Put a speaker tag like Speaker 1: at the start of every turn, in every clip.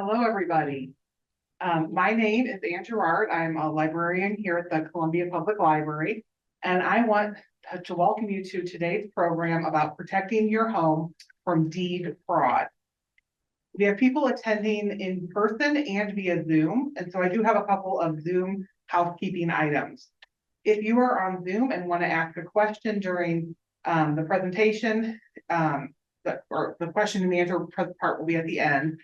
Speaker 1: Hello, everybody. My name is Ann Gerard. I'm a librarian here at the Columbia Public Library, and I want to welcome you to today's program about protecting your home from deed fraud. We have people attending in person and via Zoom, and so I do have a couple of Zoom housekeeping items. If you are on Zoom and want to ask a question during the presentation, the question and answer part will be at the end.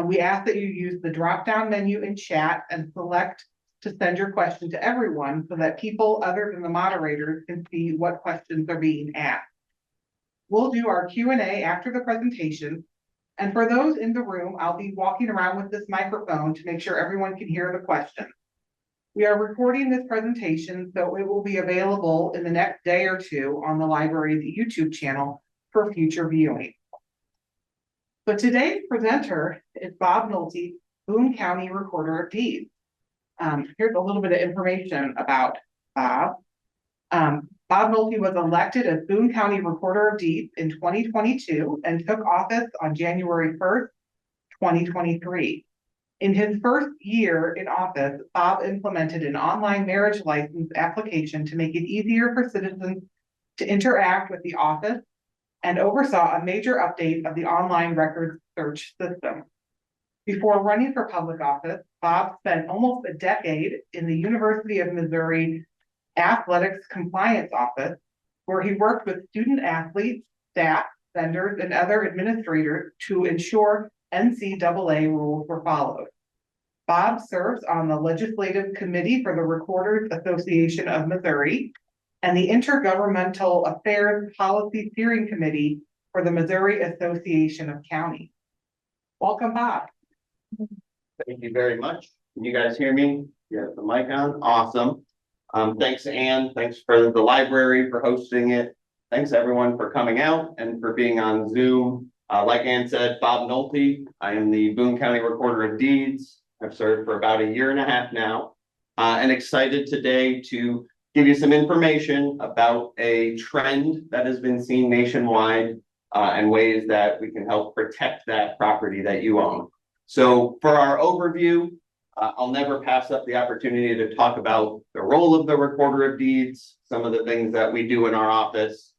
Speaker 1: We ask that you use the drop-down menu in chat and select to send your question to everyone so that people other than the moderators can see what questions are being asked. We'll do our Q&A after the presentation. And for those in the room, I'll be walking around with this microphone to make sure everyone can hear the question. We are recording this presentation, so it will be available in the next day or two on the library's YouTube channel for future viewing. So today's presenter is Bob Nolte, Boone County Recorder of Deeds. Here's a little bit of information about Bob. Bob Nolte was elected as Boone County Recorder of Deeds in 2022 and took office on January 1st, 2023. In his first year in office, Bob implemented an online marriage license application to make it easier for citizens to interact with the office and oversaw a major update of the online records search system. Before running for public office, Bob spent almost a decade in the University of Missouri Athletics Compliance Office, where he worked with student athletes, staff, vendors, and other administrators to ensure NCAA rules were followed. Bob serves on the Legislative Committee for the Recorders Association of Missouri and the Intergovernmental Affairs Policy Steering Committee for the Missouri Association of Counties. Welcome, Bob.
Speaker 2: Thank you very much. Can you guys hear me? You have the mic on? Awesome. Thanks, Ann. Thanks for the library for hosting it. Thanks, everyone, for coming out and for being on Zoom. Like Ann said, Bob Nolte. I am the Boone County Recorder of Deeds. I've served for about 1.5 years now, and excited today to give you some information about a trend that has been seen nationwide and ways that we can help protect that property that you own. So for our overview, I'll never pass up the opportunity to talk about the role of the Recorder of Deeds, some of the things that we do in our office,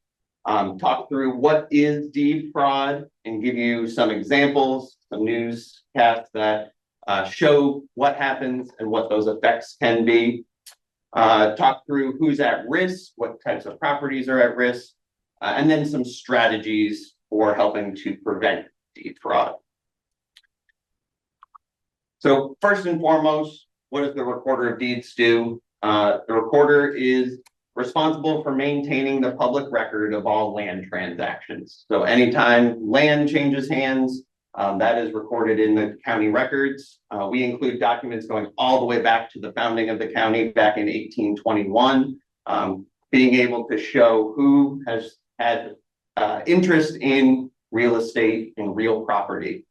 Speaker 2: talk through what is deed fraud and give you some examples, some newscasts that show what happens and what those effects can be. Talk through who's at risk, what types of properties are at risk, and then some strategies for helping to prevent deed fraud. So first and foremost, what does the Recorder of Deeds do? The recorder is responsible for maintaining the public record of all land transactions. So anytime land changes hands, that is recorded in the county records. We include documents going all the way back to the founding of the county back in 1821, being able to show who has had interest in real estate and real property.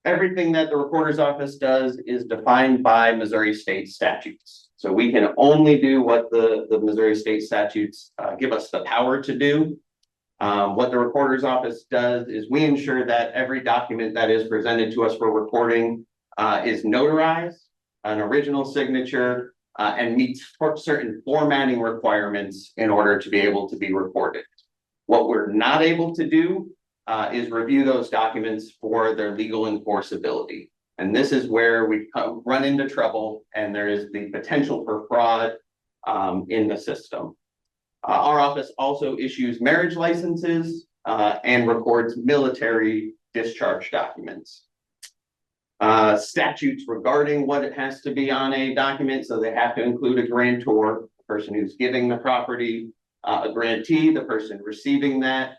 Speaker 2: Everything that the recorder's office does is defined by Missouri state statutes. So we can only do what the Missouri state statutes give us the power to do. What the recorder's office does is we ensure that every document that is presented to us for recording is notarized, an original signature, and meets certain formatting requirements in order to be able to be recorded. What we're not able to do is review those documents for their legal enforceability. And this is where we run into trouble and there is the potential for fraud in the system. Our office also issues marriage licenses and records military discharge documents. Statutes regarding what it has to be on a document, so they have to include a grantor, the person who's giving the property, a grantee, the person receiving that,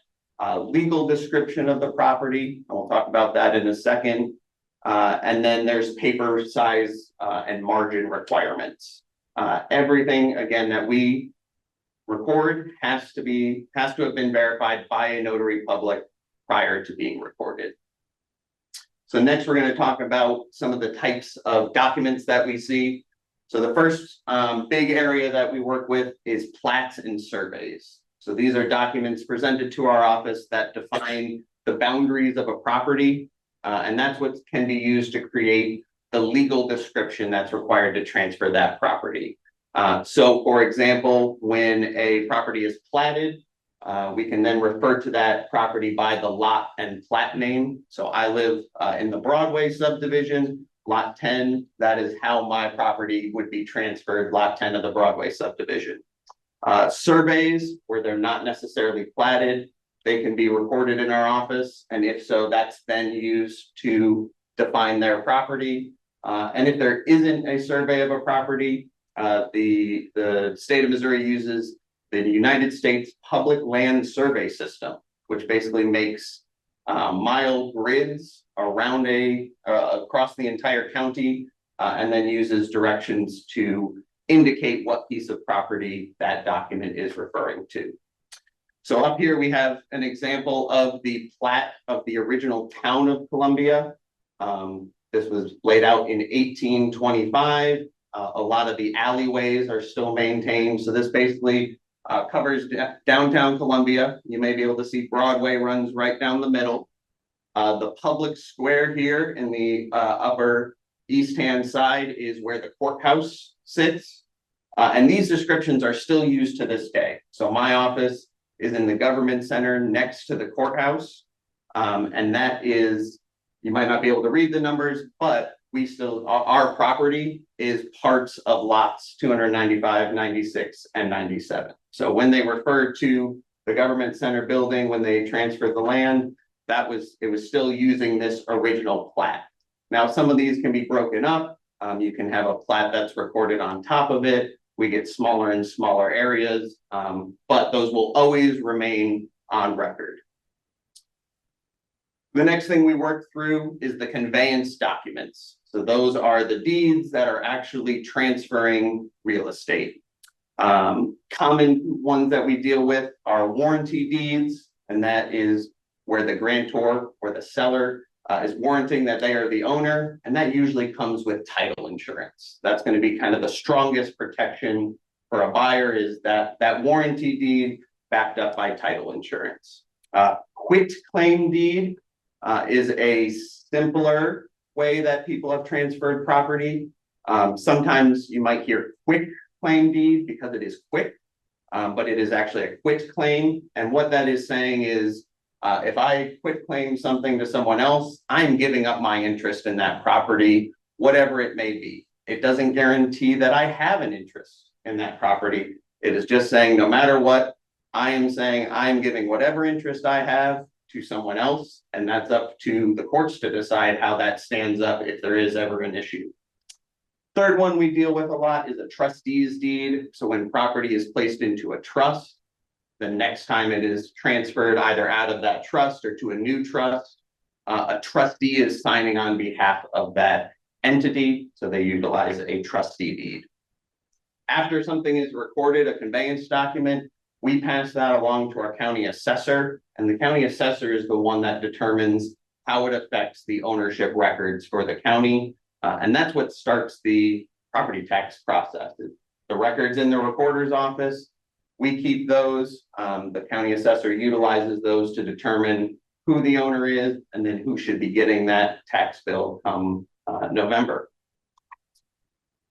Speaker 2: legal description of the property, and we'll talk about that in a second. And then there's paper size and margin requirements. Everything, again, that we record has to have been verified by a notary public prior to being recorded. So next we're going to talk about some of the types of documents that we see. So the first big area that we work with is plats and surveys. So these are documents presented to our office that define the boundaries of a property. and that's what can be used to create the legal description that's required to transfer that property. So for example, when a property is platted, we can then refer to that property by the lot and plat name. So I live in the Broadway subdivision, lot 10, that is how my property would be transferred, lot 10 of the Broadway subdivision. Surveys where they're not necessarily platted, they can be recorded in our office. And if so, that's then used to define their property. And if there isn't a survey of a property, the state of Missouri uses the United States Public Land Survey System, which basically makes mile grids around across the entire county, and then uses directions to indicate what piece of property that document is referring to. So up here we have an example of the plat of the original town of Columbia. This was laid out in 1825. A lot of the alleyways are still maintained. So this basically covers downtown Columbia. You may be able to see Broadway runs right down the middle. The public square here in the upper east-hand side is where the courthouse sits. And these descriptions are still used to this day. So my office is in the government center next to the courthouse. And that is, you might not be able to read the numbers, but we still, our property is parts of lots 295, 96, and 97. So when they refer to the government center building, when they transferred the land, it was still using this original plat. Now, some of these can be broken up. You can have a plat that's recorded on top of it. We get smaller and smaller areas, but those will always remain on record. The next thing we work through is the conveyance documents. So those are the deeds that are actually transferring real estate. Common ones that we deal with are warranty deeds, and that is where the grantor or the seller is warranting that they are the owner, and that usually comes with title insurance. That's going to be kind of the strongest protection for a buyer, is that warranty deed backed up by title insurance. Quit claim deed is a simpler way that people have transferred property. Sometimes you might hear quick claim deed because it is quick, but it is actually a quit claim. And what that is saying is, if I quit claim something to someone else, I'm giving up my interest in that property, whatever it may be. It doesn't guarantee that I have an interest in that property. It is just saying, no matter what, I am saying I'm giving whatever interest I have to someone else, and that's up to the courts to decide how that stands up if there is ever an issue. Third one we deal with a lot is a trustee's deed. So when property is placed into a trust, the next time it is transferred either out of that trust or to a new trust, a trustee is signing on behalf of that entity. So they utilize a trustee deed. After something is recorded, a conveyance document, we pass that along to our county assessor, and the county assessor is the one that determines how it affects the ownership records for the county. And that's what starts the property tax process. The records in the recorder's office, we keep those. The county assessor utilizes those to determine who the owner is and then who should be getting that tax bill come November.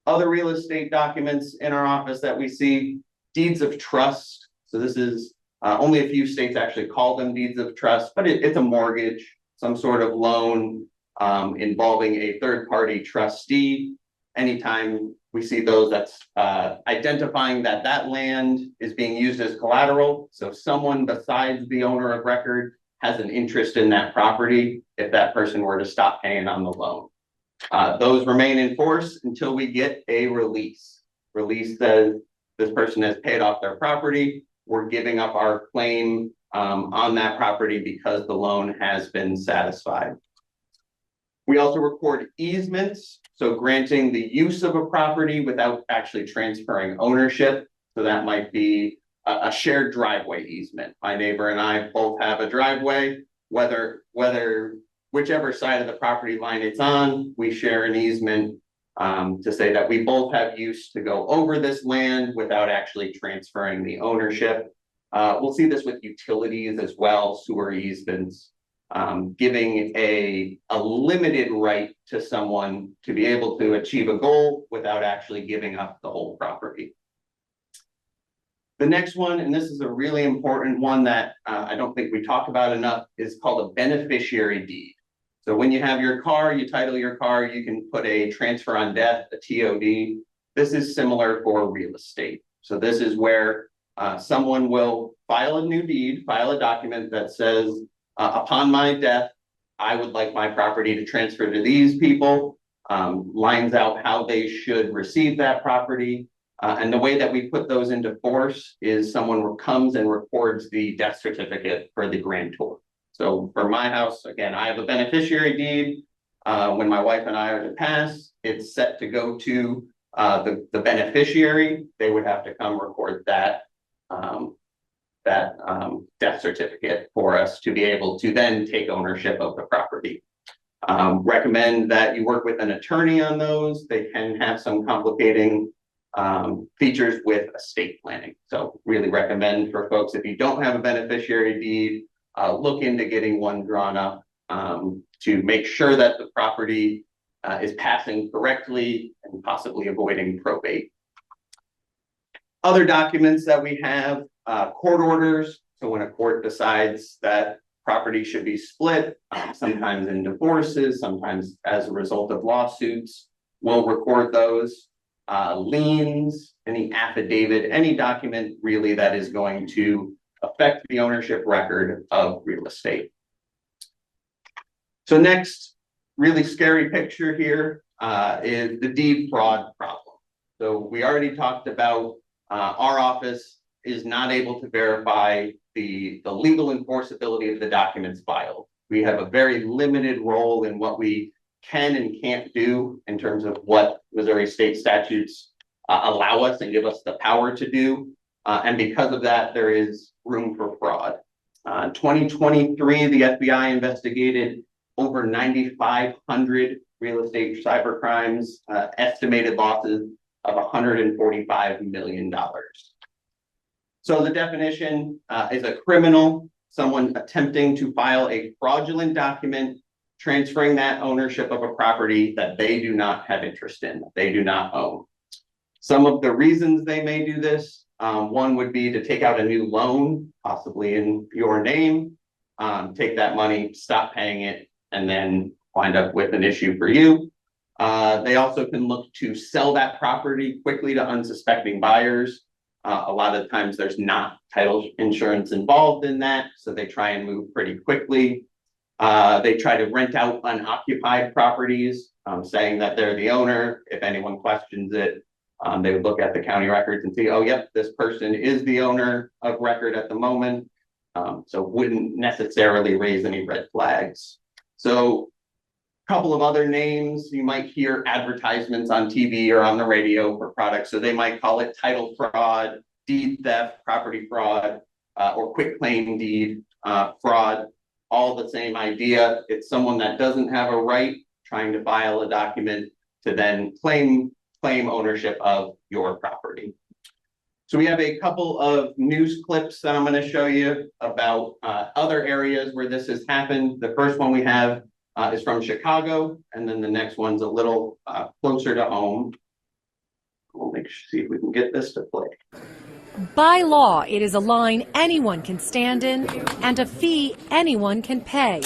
Speaker 2: Other real estate documents in our office that we see, deeds of trust. So this is only a few states actually call them deeds of trust, but it's a mortgage, some sort of loan involving a third-party trustee. Anytime we see those, that's identifying that that land is being used as collateral. So someone besides the owner of record has an interest in that property if that person were to stop paying on the loan. Those remain in force until we get a release. Release says this person has paid off their property. We're giving up our claim on that property because the loan has been satisfied. We also record easements, so granting the use of a property without actually transferring ownership. So that might be a shared driveway easement. My neighbor and I both have a driveway, whichever side of the property line it's on, we share an easement to say that we both have use to go over this land without actually transferring the ownership. We'll see this with utilities as well, sewer easements. giving a limited right to someone to be able to achieve a goal without actually giving up the whole property. The next one, and this is a really important one that I don't think we talk about enough, is called a beneficiary deed. So when you have your car, you title your car, you can put a transfer on death, a TOD. This is similar for real estate. So this is where someone will file a new deed, file a document that says, upon my death, I would like my property to transfer to these people, lines out how they should receive that property. And the way that we put those into force is someone comes and records the death certificate for the grantor. So for my house, again, I have a beneficiary deed. When my wife and I are to pass, it's set to go to the beneficiary. They would have to come record that death certificate for us to be able to then take ownership of the property. Recommend that you work with an attorney on those. They can have some complicating features with estate planning. So really recommend for folks, if you don't have a beneficiary deed, look into getting one drawn up to make sure that the property is passing correctly and possibly avoiding probate. Other documents that we have, court orders. So when a court decides that property should be split, sometimes in divorces, sometimes as a result of lawsuits, we'll record those. Liens, any affidavit, any document really that is going to affect the ownership record of real estate. So next, really scary picture here is the deed fraud problem. So we already talked about our office is not able to verify the legal enforceability of the documents filed. We have a very limited role in what we can and can't do in terms of what Missouri state statutes allow us and give us the power to do. And because of that, there is room for fraud. 2023, the FBI investigated over 9,500 real estate cyber crimes, estimated losses of $145 million. So the definition is a criminal, someone attempting to file a fraudulent document, transferring that ownership of a property that they do not have interest in, they do not own. Some of the reasons they may do this, one would be to take out a new loan, possibly in your name, take that money, stop paying it, and then wind up with an issue for you. They also can look to sell that property quickly to unsuspecting buyers. A lot of times there's not title insurance involved in that, so they try and move pretty quickly. They try to rent out unoccupied properties, saying that they're the owner. If anyone questions it, they would look at the county records and see, oh, yep, this person is the owner of record at the moment. So wouldn't necessarily raise any red flags. So a couple of other names, you might hear advertisements on TV or on the radio for products. So they might call it title fraud, deed theft, property fraud, or quitclaim deed fraud. All the same idea. It's someone that doesn't have a right trying to file a document to then claim ownership of your property. So we have a couple of news clips that I'm going to show you about other areas where this has happened. The first one we have is from Chicago, and then the next one's a little closer to home. We'll see if we can get this to play.
Speaker 3: By law, it is a line anyone can stand in and a fee anyone can pay.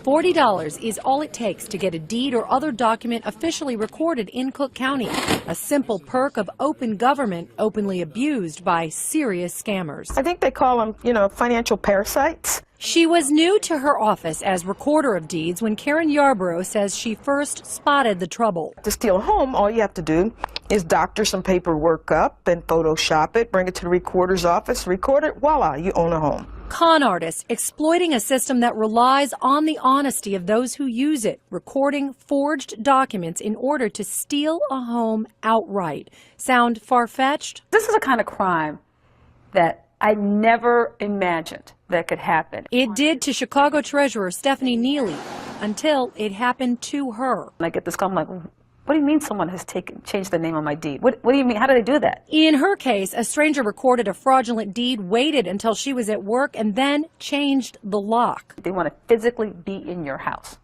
Speaker 3: $40 is all it takes to get a deed or other document officially recorded in Cook County. A simple perk of open government openly abused by serious scammers.
Speaker 4: I think they call them, financial parasites.
Speaker 3: She was new to her office as recorder of deeds when Karen Yarborough says she first spotted the trouble.
Speaker 4: To steal a home, all you have to do is doctor some paperwork up and Photoshop it, bring it to the recorder's office, record it, voila, you own a home.
Speaker 3: Con artists exploiting a system that relies on the honesty of those who use it, recording forged documents in order to steal a home outright. Sound far-fetched?
Speaker 5: This is a kind of crime that I never imagined that could happen.
Speaker 3: It did to Chicago Treasurer Stephanie Neely until it happened to her.
Speaker 5: I get this call, I'm like, What do you mean someone has changed the name on my deed? What do you mean? How did they do that?
Speaker 3: In her case, a stranger recorded a fraudulent deed, waited until she was at work, and then changed the lock.
Speaker 5: They want to physically be in your house,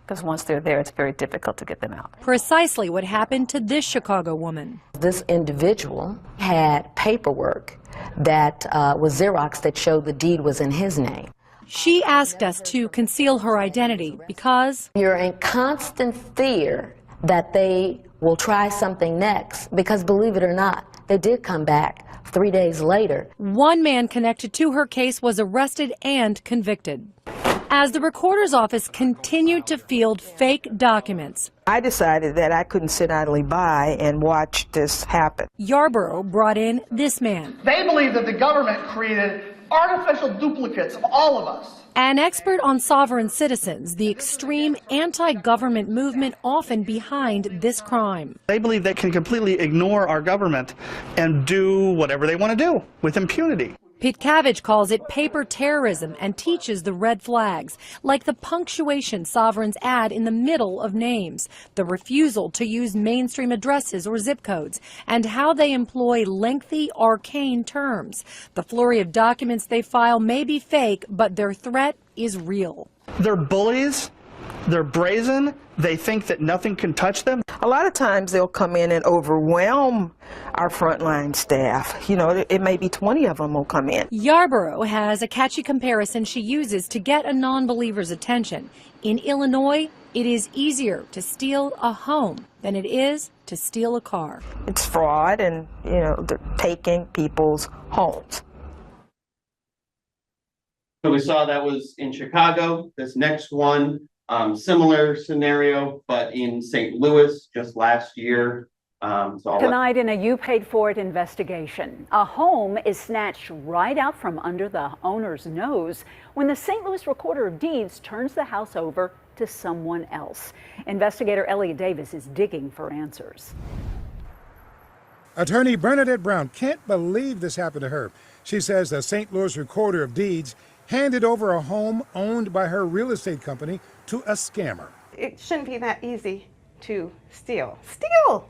Speaker 5: because once they're there, it's very difficult to get them out.
Speaker 3: Precisely what happened to this Chicago woman.
Speaker 6: This individual had paperwork that was Xerox that showed the deed was in his name.
Speaker 3: She asked us to conceal her identity because
Speaker 6: You're in constant fear that they will try something next, because believe it or not, they did come back 3 days later.
Speaker 3: one man connected to her case was arrested and convicted. As the recorder's office continued to field fake documents,
Speaker 4: I decided that I couldn't sit idly by and watch this happen.
Speaker 3: Yarborough brought in this man,
Speaker 7: They believe that the government created artificial duplicates of all of us.
Speaker 3: an expert on sovereign citizens, the extreme anti-government movement often behind this crime.
Speaker 8: They believe they can completely ignore our government and do whatever they want to do with impunity.
Speaker 3: Pitcavage calls it paper terrorism and teaches the red flags, like the punctuation sovereigns add in the middle of names, the refusal to use mainstream addresses or zip codes, and how they employ lengthy, arcane terms. The flurry of documents they file may be fake, but their threat is real.
Speaker 8: They're bullies. They're brazen. They think that nothing can touch them.
Speaker 4: A lot of times they'll come in and overwhelm our frontline staff. You know, it may be 20 of them will come in.
Speaker 3: Yarborough has a catchy comparison she uses to get a non-believer's attention. In Illinois, it is easier to steal a home than it is to steal a car.
Speaker 4: It's fraud, and, you know, they're taking people's homes.
Speaker 2: So we saw that was in Chicago. This next one, similar scenario, but in St. Louis just last year.
Speaker 9: Tonight in a you-paid-for-it investigation, a home is snatched right out from under the owner's nose when the St. Louis Recorder of Deeds turns the house over to someone else. Investigator Elliot Davis is digging for answers.
Speaker 10: Attorney Bernadette Brown can't believe this happened to her. She says the St. Louis Recorder of Deeds handed over a home owned by her real estate company to a scammer.
Speaker 11: It shouldn't be that easy to steal. Steal!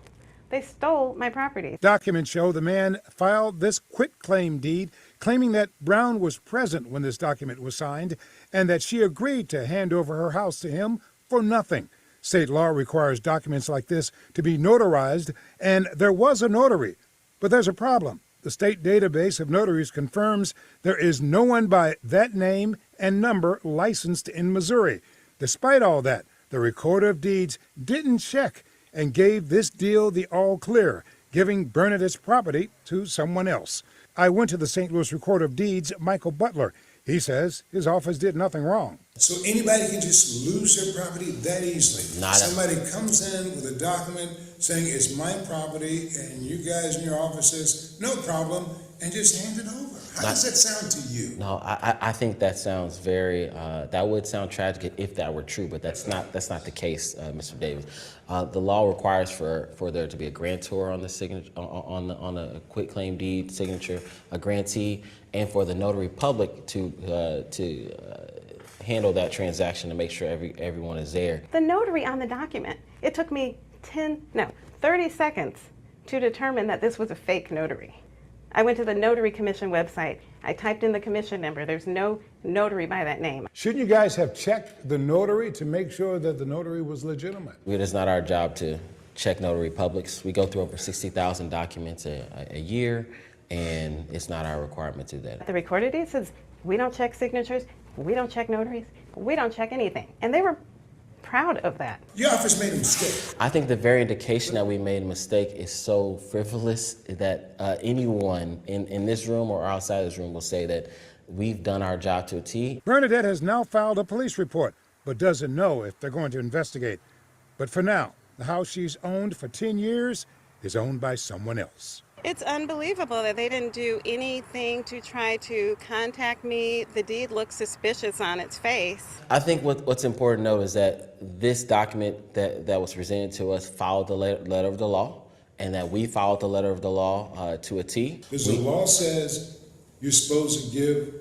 Speaker 11: They stole my property.
Speaker 10: Documents show the man filed this quitclaim deed, claiming that Brown was present when this document was signed and that she agreed to hand over her house to him for nothing. State law requires documents like this to be notarized, and there was a notary. But there's a problem. The state database of notaries confirms there is no one by that name and number licensed in Missouri. Despite all that, the Recorder of Deeds didn't check and gave this deal the all clear, giving Bernadette's property to someone else. I went to the St. Louis Recorder of Deeds, Michael Butler. He says his office did nothing wrong.
Speaker 12: So anybody can just lose their property that easily? Somebody comes in with a document saying it's my property, and you guys in your office says, no problem, and just hand it over. How does that sound to you?
Speaker 13: No, I think that sounds very, that would sound tragic if that were true, but that's not the case, Mr. Davis. The law requires for there to be a grantor on the signature, on a quitclaim deed signature, a grantee, and for the notary public to handle that transaction to make sure everyone is there.
Speaker 11: The notary on the document, it took me 30 seconds to determine that this was a fake notary. I went to the Notary Commission website. I typed in the commission number. There's no notary by that name.
Speaker 10: Shouldn't you guys have checked the notary to make sure that the notary was legitimate?
Speaker 13: It is not our job to check notary publics. We go through over 60,000 documents a year, and it's not our requirement to do that.
Speaker 11: The Recorder of Deeds says, we don't check signatures, we don't check notaries, we don't check anything. And they were proud of that.
Speaker 12: Your office made a mistake.
Speaker 13: I think the very indication that we made a mistake is so frivolous that anyone in this room or outside this room will say that we've done our job to a T.
Speaker 10: Bernadette has now filed a police report, but doesn't know if they're going to investigate. But for now, the house she's owned for 10 years is owned by someone else.
Speaker 11: It's unbelievable that they didn't do anything to try to contact me. The deed looks suspicious on its face.
Speaker 13: I think what's important to know is that this document that was presented to us followed the letter of the law, and that we followed the letter of the law to a T.
Speaker 12: Because the law says you're supposed to give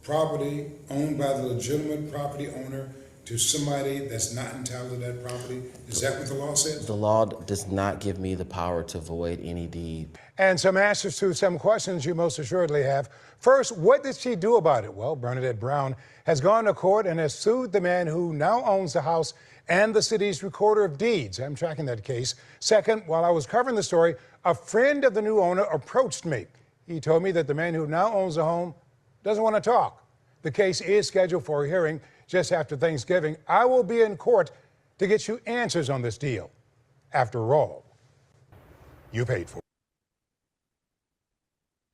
Speaker 12: property owned by the legitimate property owner to somebody that's not entitled to that property? Is that what the law says?
Speaker 13: The law does not give me the power to void any deed.
Speaker 10: And some answers to some questions you most assuredly have. First, what did she do about it? Well, Bernadette Brown has gone to court and has sued the man who now owns the house and the city's recorder of deeds. I'm tracking that case. Second, while I was covering the story, a friend of the new owner approached me. He told me that the man who now owns the home doesn't want to talk. The case is scheduled for a hearing just after Thanksgiving. I will be in court to get you answers on this deal. After all, you paid for it.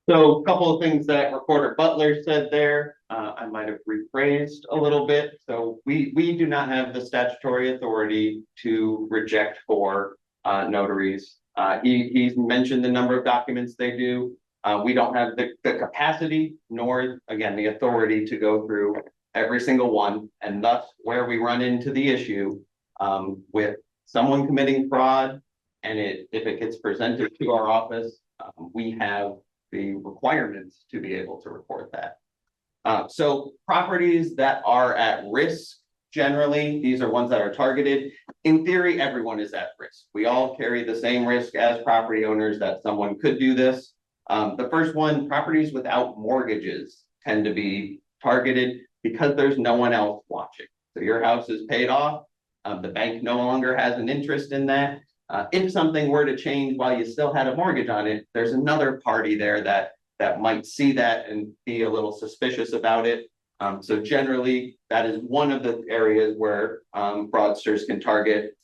Speaker 2: So a couple of things that Recorder Butler said there, I might have rephrased a little bit. So we do not have the statutory authority to reject for notaries. He's mentioned the number of documents they do. We don't have the capacity nor, again, the authority to go through every single one. And thus where we run into the issue with someone committing fraud, and if it gets presented to our office, we have the requirements to be able to report that. So properties that are at risk, generally, these are ones that are targeted. In theory, everyone is at risk. We all carry the same risk as property owners that someone could do this. The first one, properties without mortgages tend to be targeted because there's no one else watching. So your house is paid off. The bank no longer has an interest in that. If something were to change while you still had a mortgage on it, there's another party there that might see that and be a little suspicious about it. So generally, that is one of the areas where fraudsters can target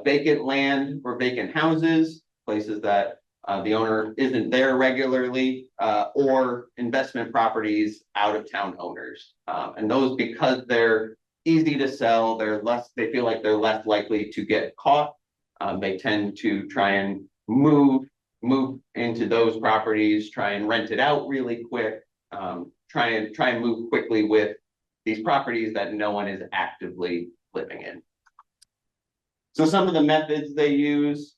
Speaker 2: vacant land or vacant houses, places that the owner isn't there regularly, or investment properties out of town owners. And those, because they're easy to sell, they feel like they're less likely to get caught. They tend to try and move into those properties, try and rent it out really quick, try and move quickly with these properties that no one is actively living in. So some of the methods they use,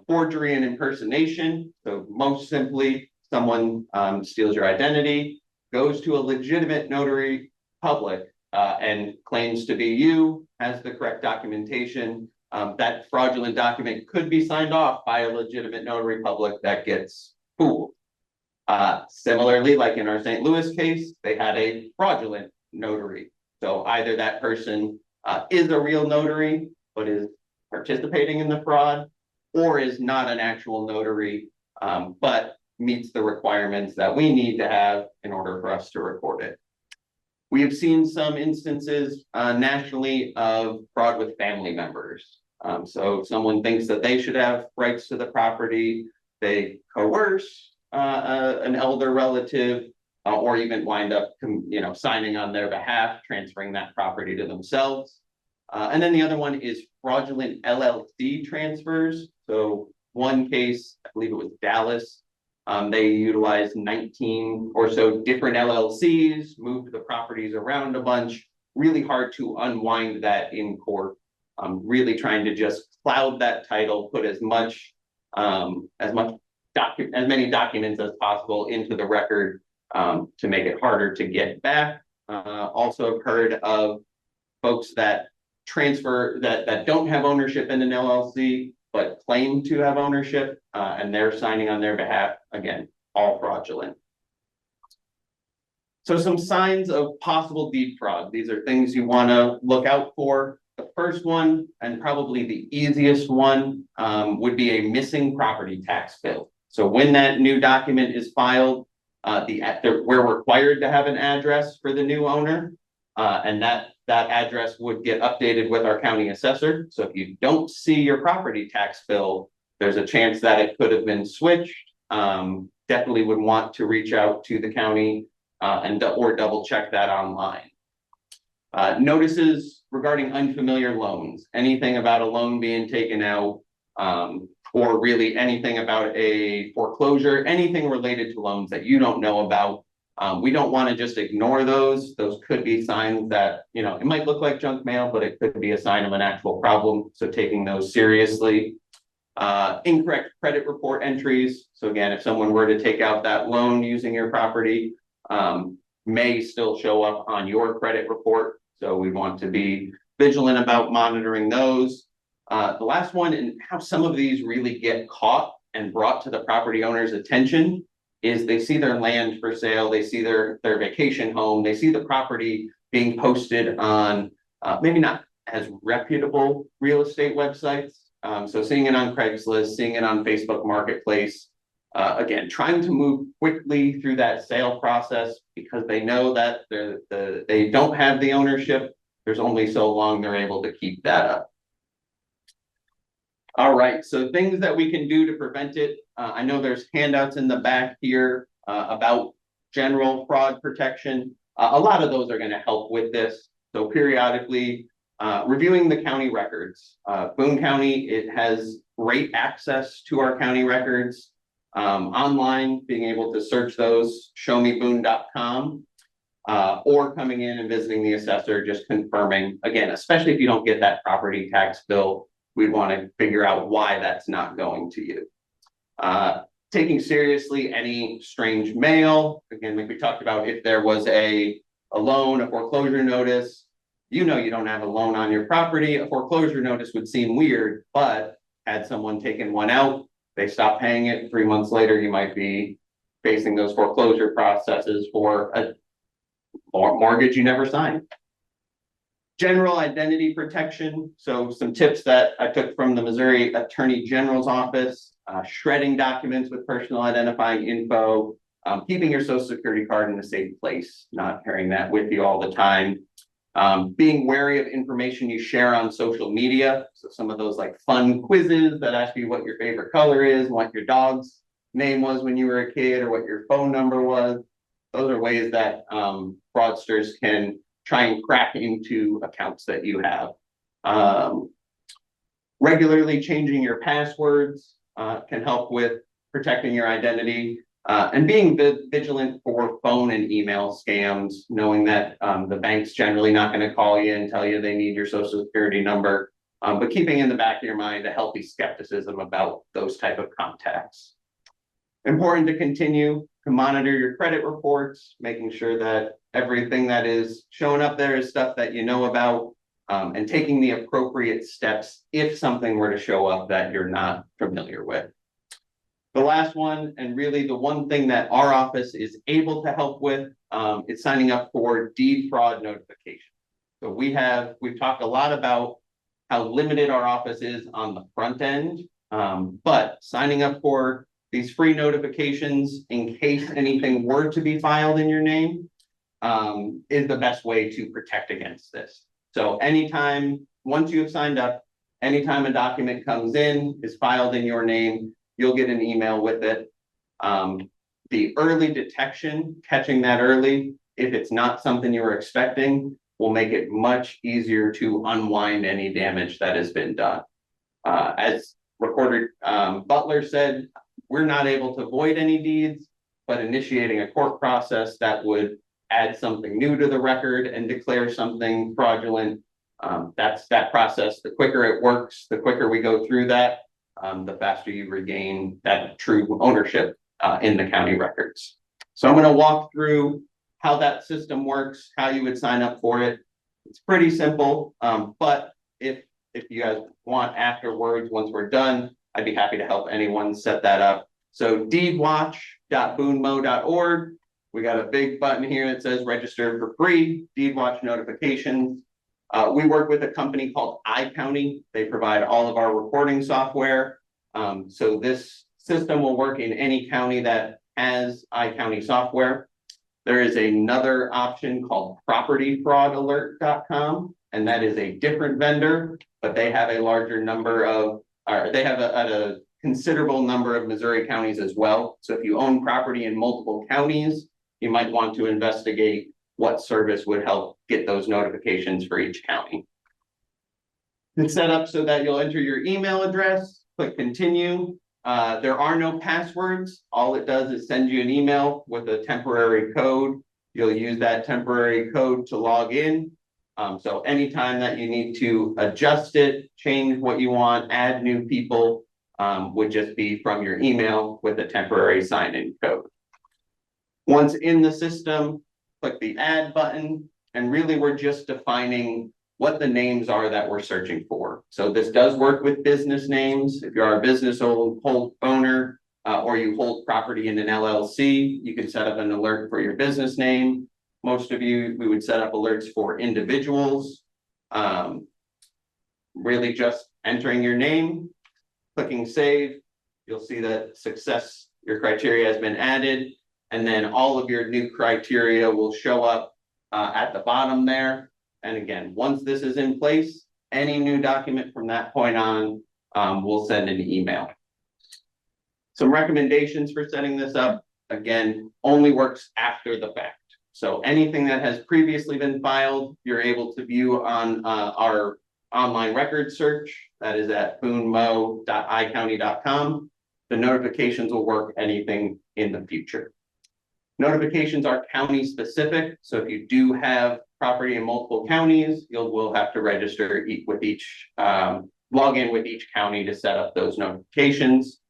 Speaker 2: forgery and impersonation. So most simply, someone steals your identity, goes to a legitimate notary public and claims to be you, has the correct documentation. That fraudulent document could be signed off by a legitimate notary public that gets fooled. Similarly, like in our St. Louis case, they had a fraudulent notary. So either that person is a real notary, but is participating in the fraud, or is not an actual notary, but meets the requirements that we need to have in order for us to record it. We have seen some instances nationally of fraud with family members. So someone thinks that they should have rights to the property, they coerce an elder relative, or even wind up, signing on their behalf, transferring that property to themselves. And then the other one is fraudulent LLC transfers. So one case, I believe it was Dallas, they utilized 19 or so different LLCs, moved the properties around a bunch, really hard to unwind that in court. Really trying to just cloud that title, put as many documents as possible into the record to make it harder to get back. Also have heard of folks that transfer that don't have ownership in an LLC, but claim to have ownership, and they're signing on their behalf. Again, all fraudulent. So some signs of possible deed fraud. These are things you want to look out for. The first one, and probably the easiest one, would be a missing property tax bill. So when that new document is filed, we're required to have an address for the new owner, and that address would get updated with our county assessor. So if you don't see your property tax bill, there's a chance that it could have been switched. Definitely would want to reach out to the county or double check that online. Notices regarding unfamiliar loans, anything about a loan being taken out, or really anything about a foreclosure, anything related to loans that you don't know about. We don't want to just ignore those. Those could be signs that, it might look like junk mail, but it could be a sign of an actual problem. So taking those seriously. Incorrect credit report entries. So again, if someone were to take out that loan using your property, may still show up on your credit report. So we want to be vigilant about monitoring those. The last one, and how some of these really get caught and brought to the property owner's attention, is they see their land for sale, they see their vacation home, they see the property being posted on maybe not as reputable real estate websites. So seeing it on Craigslist, seeing it on Facebook Marketplace, again, trying to move quickly through that sale process because they know that they don't have the ownership. There's only so long they're able to keep that up. All right, so things that we can do to prevent it. I know there's handouts in the back here about general fraud protection. A lot of those are going to help with this. So periodically reviewing the county records. Boone County, it has great access to our county records online, being able to search those, showmeboone.com, or coming in and visiting the assessor, just confirming, again, especially if you don't get that property tax bill, we'd want to figure out why that's not going to you. Taking seriously any strange mail. Again, like we talked about, if there was a loan, a foreclosure notice, you know you don't have a loan on your property, a foreclosure notice would seem weird, but had someone taken one out, they stop paying it, 3 months later, you might be facing those foreclosure processes for a mortgage you never signed. General identity protection. So some tips that I took from the Missouri Attorney General's office, shredding documents with personal identifying info, keeping your social security card in a safe place, not carrying that with you all the time. Being wary of information you share on social media. So some of those like fun quizzes that ask you what your favorite color is, what your dog's name was when you were a kid, or what your phone number was. Those are ways that fraudsters can try and crack into accounts that you have. Regularly changing your passwords can help with protecting your identity, and being vigilant for phone and email scams, knowing that the bank's generally not going to call you and tell you they need your social security number, but keeping in the back of your mind a healthy skepticism about those type of contacts. Important to continue to monitor your credit reports, making sure that everything that is showing up there is stuff that you know about, and taking the appropriate steps if something were to show up that you're not familiar with. The last one, and really the one thing that our office is able to help with, is signing up for deed fraud notification. So we've talked a lot about how limited our office is on the front end, but signing up for these free notifications in case anything were to be filed in your name is the best way to protect against this. So anytime, once you have signed up, anytime a document comes in, is filed in your name, you'll get an email with it. The early detection, catching that early, if it's not something you were expecting, will make it much easier to unwind any damage that has been done. As Recorder Butler said, we're not able to void any deeds, but initiating a court process that would add something new to the record and declare something fraudulent, that's that process. The quicker it works, the quicker we go through that, the faster you regain that true ownership in the county records. So I'm going to walk through how that system works, how you would sign up for it. It's pretty simple, but if you guys want afterwards, once we're done, I'd be happy to help anyone set that up. So deedwatch.boonemo.org. We got a big button here that says register for free, Deedwatch notifications. We work with a company called iCounty. They provide all of our reporting software. So this system will work in any county that has iCounty software. There is another option called propertyfraudalert.com, and that is a different vendor, but they have a larger number of, or they have a considerable number of Missouri counties as well. So if you own property in multiple counties, you might want to investigate what service would help get those notifications for each county. It's set up so that you'll enter your email address, click continue. There are no passwords. All it does is send you an email with a temporary code. You'll use that temporary code to log in. So anytime that you need to adjust it, change what you want, add new people, would just be from your email with a temporary sign-in code. Once in the system, click the add button, and really we're just defining what the names are that we're searching for. So this does work with business names. If you are a business owner or you hold property in an LLC, you can set up an alert for your business name. Most of you, we would set up alerts for individuals. Really just entering your name, clicking save, you'll see that your criteria has been added, and then all of your new criteria will show up at the bottom there. And again, once this is in place, any new document from that point on, we'll send an email. Some recommendations for setting this up, again, only works after the fact. So anything that has previously been filed, you're able to view on our online record search. That is at boonemo.icounty.com. The notifications will work anything in the future. Notifications are county specific. So if you do have property in multiple counties, will have to register with each, log in with each county to set up those notifications.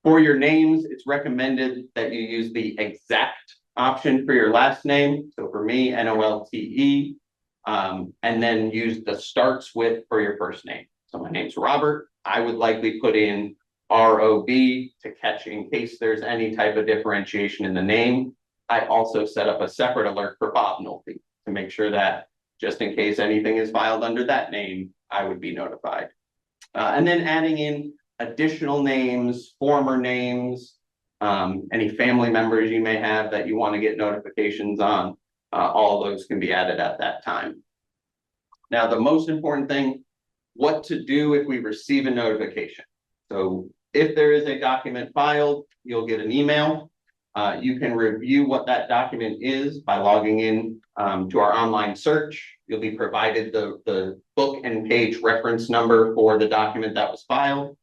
Speaker 2: For your names, it's recommended that you use the exact option for your last name. So for me, Nolte, and then use the starts with for your first name. So my name's Robert. I would likely put in ROB to catch in case there's any type of differentiation in the name. I also set up a separate alert for Bob Nolte to make sure that just in case anything is filed under that name, I would be notified. And then adding in additional names, former names, any family members you may have that you want to get notifications on, all of those can be added at that time. Now, the most important thing, what to do if we receive a notification. So if there is a document filed, you'll get an email. You can review what that document is by logging in to our online search. You'll be provided the book and page reference number for the document that was filed.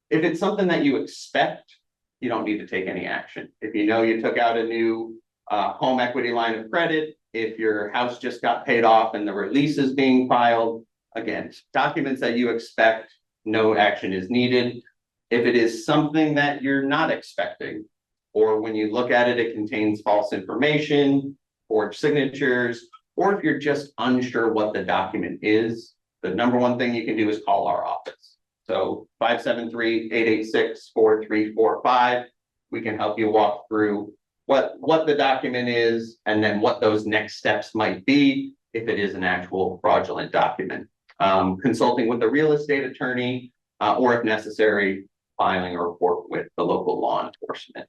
Speaker 2: If it's something that you expect, you don't need to take any action. If you know you took out a new home equity line of credit, if your house just got paid off and the release is being filed, again, documents that you expect, no action is needed. If it is something that you're not expecting, or when you look at it, it contains false information, forged signatures, or if you're just unsure what the document is, the number one thing you can do is call our office. So 573-886-4345. We can help you walk through what the document is and then what those next steps might be if it is an actual fraudulent document. Consulting with a real estate attorney, or if necessary, filing a report with the local law enforcement.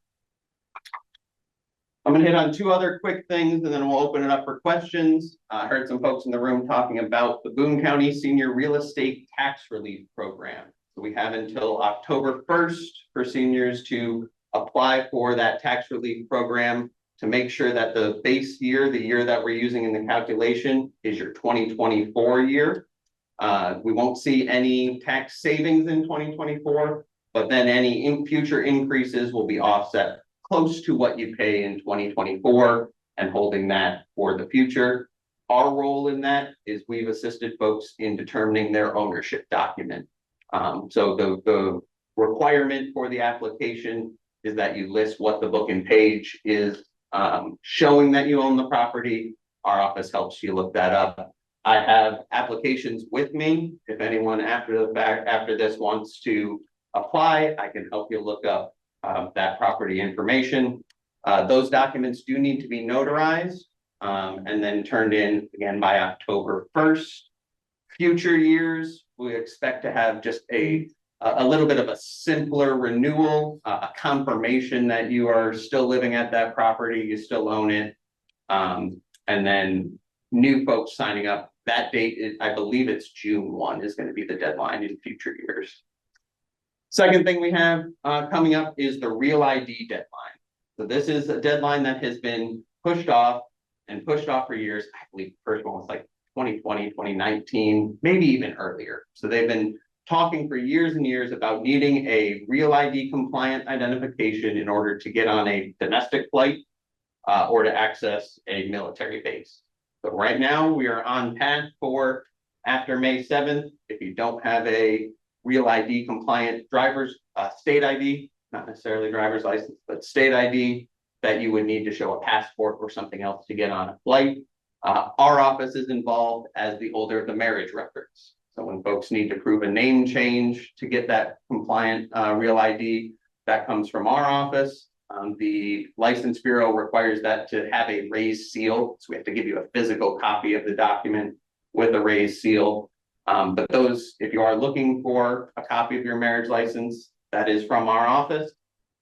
Speaker 2: I'm going to hit on two other quick things and then we'll open it up for questions. I heard some folks in the room talking about the Boone County Senior Real Estate Tax Relief Program. So we have until October 1st for seniors to apply for that tax relief program to make sure that the base year, the year that we're using in the calculation, is your 2024 year. We won't see any tax savings in 2024, but then any future increases will be offset close to what you pay in 2024 and holding that for the future. Our role in that is we've assisted folks in determining their ownership document. So the requirement for the application is that you list what the book and page is showing that you own the property. Our office helps you look that up. I have applications with me. If anyone after the fact, after this wants to apply, I can help you look up that property information. Those documents do need to be notarized and then turned in again by October 1st. Future years, we expect to have just a little bit of a simpler renewal, a confirmation that you are still living at that property, you still own it, and then new folks signing up. That date, I believe it's June 1 is going to be the deadline in future years. Second thing we have coming up is the Real ID deadline. So this is a deadline that has been pushed off for years. I believe the first one was like 2020, 2019, maybe even earlier. So they've been talking for years and years about needing a Real ID compliant identification in order to get on a domestic flight or to access a military base. So right now we are on path for after May 7th. If you don't have a Real ID compliant driver's state ID, not necessarily driver's license, but state ID, that you would need to show a passport or something else to get on a flight. Our office is involved as the holder of the marriage records. So when folks need to prove a name change to get that compliant real ID, that comes from our office. The License Bureau requires that to have a raised seal. So we have to give you a physical copy of the document with a raised seal. But those, if you are looking for a copy of your marriage license, that is from our office.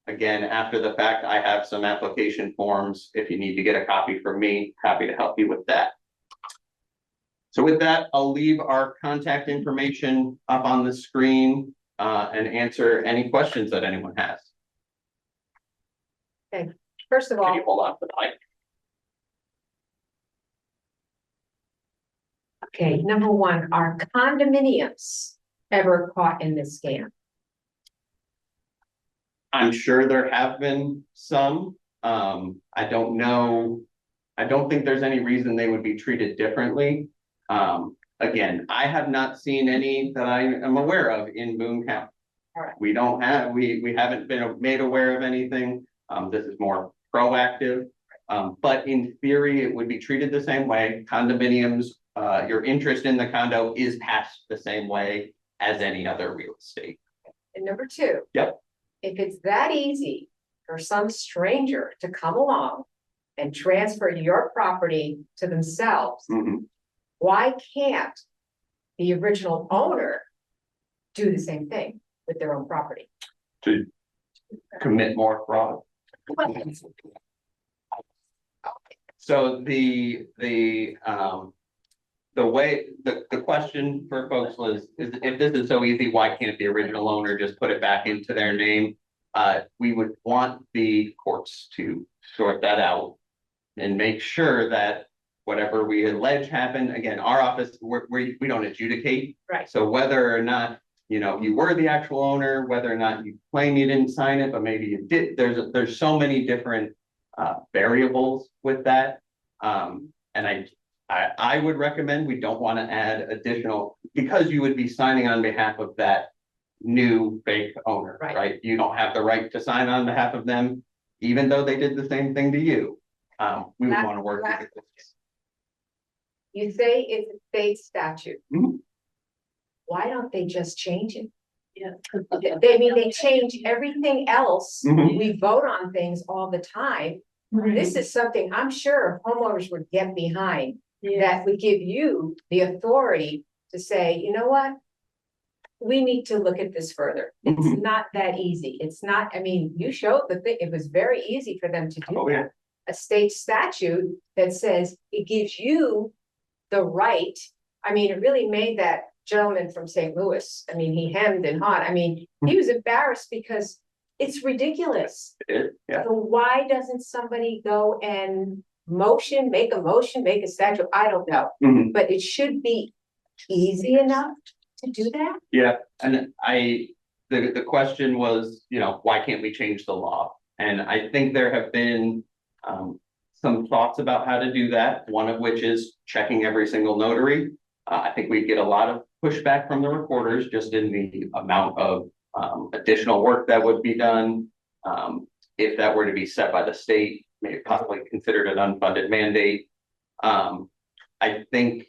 Speaker 2: Again, after the fact, I have some application forms. If you need to get a copy from me, happy to help you with that. So with that, I'll leave our contact information up on the screen and answer any questions that anyone has.
Speaker 14: Okay, first of all,
Speaker 2: Can you hold on to the mic?
Speaker 14: okay, number one, are condominiums ever caught in this scam?
Speaker 2: I'm sure there have been some. I don't know. I don't think there's any reason they would be treated differently. Again, I have not seen any that I am aware of in Boone County.
Speaker 14: All right.
Speaker 2: We don't have, we haven't been made aware of anything. This is more proactive. But in theory, it would be treated the same way. Condominiums, your interest in the condo is passed the same way as any other real estate.
Speaker 14: And number two,
Speaker 2: Yep.
Speaker 14: if it's that easy for some stranger to come along and transfer your property to themselves, why can't the original owner do the same thing with their own property?
Speaker 2: To commit more fraud. So the way the question for folks was is if this is so easy, why can't the original owner just put it back into their name? We would want the courts to sort that out and make sure that whatever we allege happened, again, our office, we don't adjudicate.
Speaker 14: Right.
Speaker 2: So whether or not, you know, you were the actual owner, whether or not you claim you didn't sign it, but maybe you did, there's so many different variables with that. And I would recommend we don't want to add additional, because you would be signing on behalf of that new fake owner, right? You don't have the right to sign on behalf of them, even though they did the same thing to you. We would want to work with it.
Speaker 14: You say it's a state statute. Why don't they just change it? Yeah. I mean, they change everything else. We vote on things all the time. This is something I'm sure homeowners would get behind, that would give you the authority to say, you know what? We need to look at this further. It's not that easy. It's not, I mean, you showed the thing, it was very easy for them to do that. A state statute that says it gives you the right. I mean, it really made that gentleman from St. Louis, I mean, he hemmed and hawed. I mean, he was embarrassed because it's ridiculous.
Speaker 2: Yeah.
Speaker 14: So why doesn't somebody go and make a motion, make a statute? I don't know. But it should be easy enough to do that.
Speaker 2: Yeah, and the question was, you know, why can't we change the law? And I think there have been some thoughts about how to do that, one of which is checking every single notary. I think we get a lot of pushback from the recorders just in the amount of additional work that would be done. If that were to be set by the state, maybe possibly considered an unfunded mandate. I think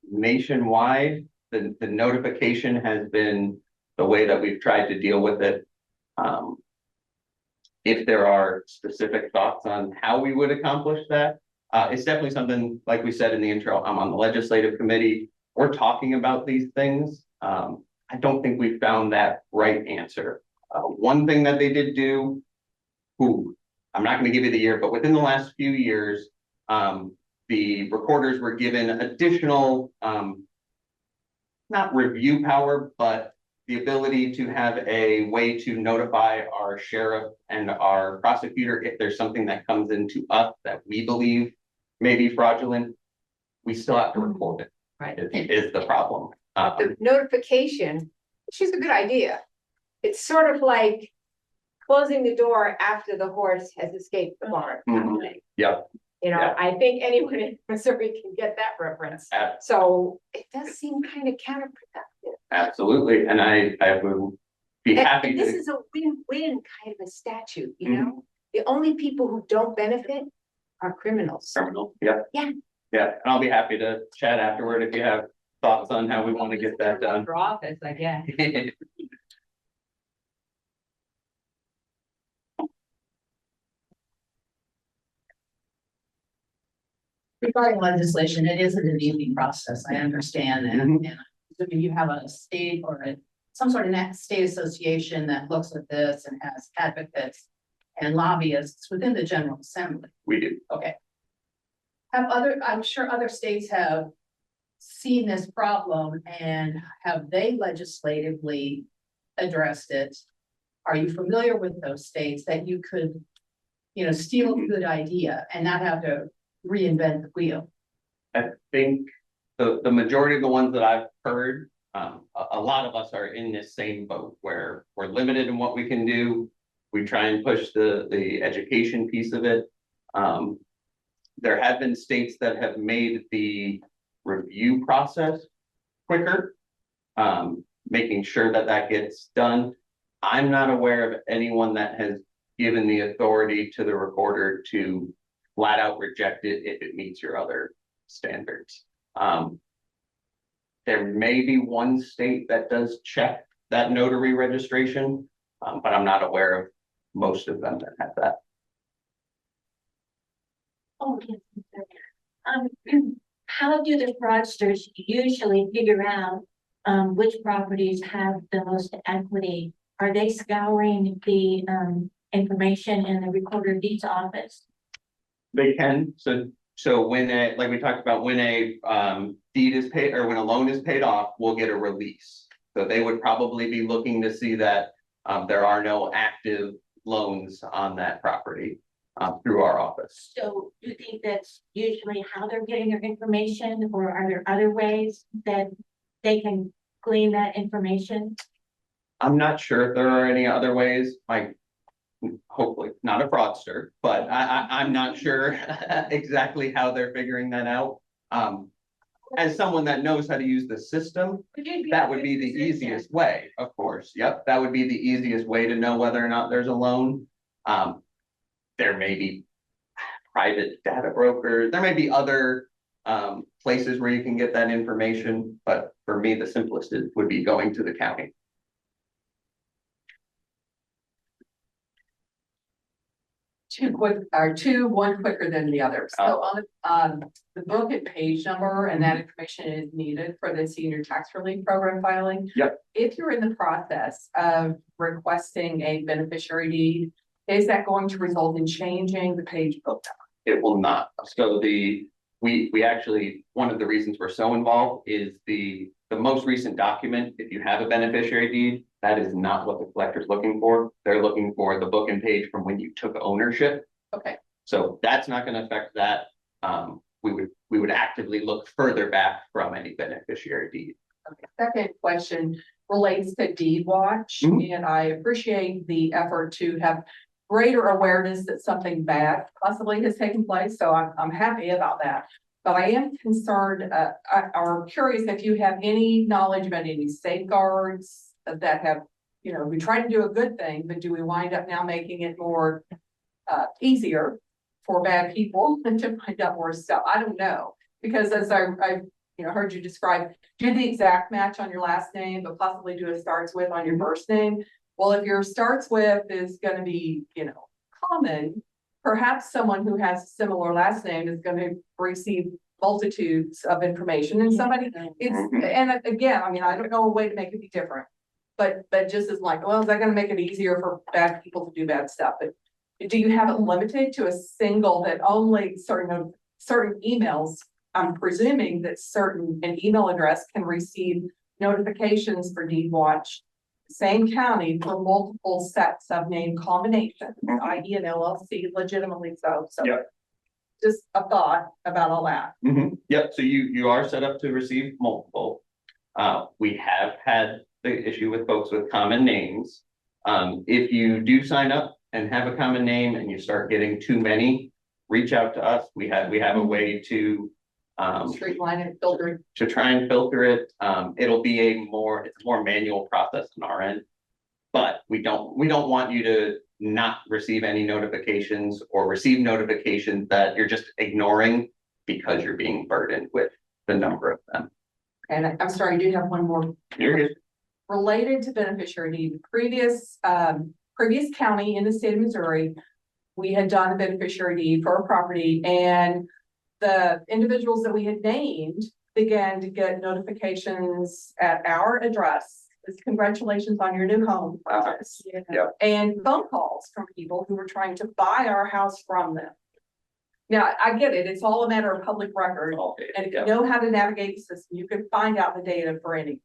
Speaker 2: nationwide, the notification has been the way that we've tried to deal with it. If there are specific thoughts on how we would accomplish that, it's definitely something, like we said in the intro, I'm on the legislative committee. We're talking about these things. I don't think we found that right answer. One thing that they did do, I'm not going to give you the year, but within the last few years, the recorders were given additional, not review power, but the ability to have a way to notify our sheriff and our prosecutor if there's something that comes into us that we believe may be fraudulent. We still have to report it.
Speaker 14: Right.
Speaker 2: Is the problem.
Speaker 14: The notification, which is a good idea. It's sort of like closing the door after the horse has escaped the barn.
Speaker 2: Yeah.
Speaker 14: You know, I think anyone in Missouri can get that reference. So it does seem kind of counterproductive.
Speaker 2: Absolutely. And I would be happy
Speaker 14: and this is a win-win kind of a statute, you know? The only people who don't benefit are criminals.
Speaker 2: Yeah.
Speaker 14: Yeah.
Speaker 2: Yeah, and I'll be happy to chat afterward if you have thoughts on how we want to get that done.
Speaker 14: For office, I guess.
Speaker 15: Regarding legislation, it isn't an easy process. I understand that. And assuming you have a state or some sort of state association that looks at this and has advocates and lobbyists within the General Assembly.
Speaker 2: We do.
Speaker 15: Okay. I'm sure other states have seen this problem, and have they legislatively addressed it? Are you familiar with those states that you could, steal a good idea and not have to reinvent the wheel?
Speaker 2: I think the majority of the ones that I've heard, a lot of us are in this same boat where we're limited in what we can do. We try and push the education piece of it. There have been states that have made the review process quicker, making sure that gets done. I'm not aware of anyone that has given the authority to the recorder to flat out reject it if it meets your other standards. There may be one state that does check that notary registration, but I'm not aware of most of them that have that.
Speaker 16: Oh, yes. How do the fraudsters usually figure out which properties have the most equity? Are they scouring the information in the recorder of deeds office?
Speaker 2: They can. So when like we talked about, when a deed is paid or when a loan is paid off, we'll get a release. So they would probably be looking to see that there are no active loans on that property through our office.
Speaker 16: So do you think that's usually how they're getting their information, or are there other ways that they can glean that information?
Speaker 2: I'm not sure if there are any other ways. Hopefully not a fraudster, but I'm not sure exactly how they're figuring that out. As someone that knows how to use the system, that would be the easiest way, of course. Yep, that would be the easiest way to know whether or not there's a loan. There may be private data brokers. There may be other places where you can get that information, but for me, the simplest would be going to the county.
Speaker 17: One quicker than the other. So on the book and page number, and that information is needed for the senior tax relief program filing.
Speaker 2: Yep.
Speaker 17: If you're in the process of requesting a beneficiary deed, is that going to result in changing the page book number?
Speaker 2: It will not. So we actually, one of the reasons we're so involved is the most recent document. If you have a beneficiary deed, that is not what the collector's looking for. They're looking for the book and page from when you took ownership.
Speaker 17: Okay.
Speaker 2: So that's not going to affect that. We would actively look further back from any beneficiary deed.
Speaker 17: Okay. Second question relates to Deed Watch, and I appreciate the effort to have greater awareness that something bad possibly has taken place. So I'm happy about that. But I am concerned or curious if you have any knowledge about any safeguards that have, we try to do a good thing, but do we wind up now making it more easier for bad people to find out more stuff? I don't know, because as I heard you describe, do the exact match on your last name, but possibly do a starts with on your first name. Well, if your starts with is going to be, common, perhaps someone who has a similar last name is going to receive multitudes of information, and somebody and again, I don't know a way to make it be different, but just as like, well, is that going to make it easier for bad people to do bad stuff? But do you have it limited to a single that only certain emails? I'm presuming that an email address can receive notifications for Deed Watch, same county, for multiple sets of name combinations, i.e. an LLC, legitimately so. So
Speaker 2: yep.
Speaker 17: Just a thought about all that.
Speaker 2: Yep. So you are set up to receive multiple. We have had the issue with folks with common names. If you do sign up and have a common name and you start getting too many, reach out to us. We have a way to
Speaker 17: streamline it, filter it.
Speaker 2: To try and filter it. It'll be it's a more manual process on our end, but we don't want you to not receive any notifications or receive notifications that you're just ignoring because you're being burdened with the number of them.
Speaker 17: And I'm sorry, I do have one more.
Speaker 2: You're good.
Speaker 17: Related to beneficiary deed, previous county in the state of Missouri, we had done a beneficiary deed for a property, and the individuals that we had named began to get notifications at our address. Congratulations on your new home. And phone calls from people who were trying to buy our house from them. Now, I get it. It's all a matter of public record. And if you know how to navigate the system, you can find out the data for anything.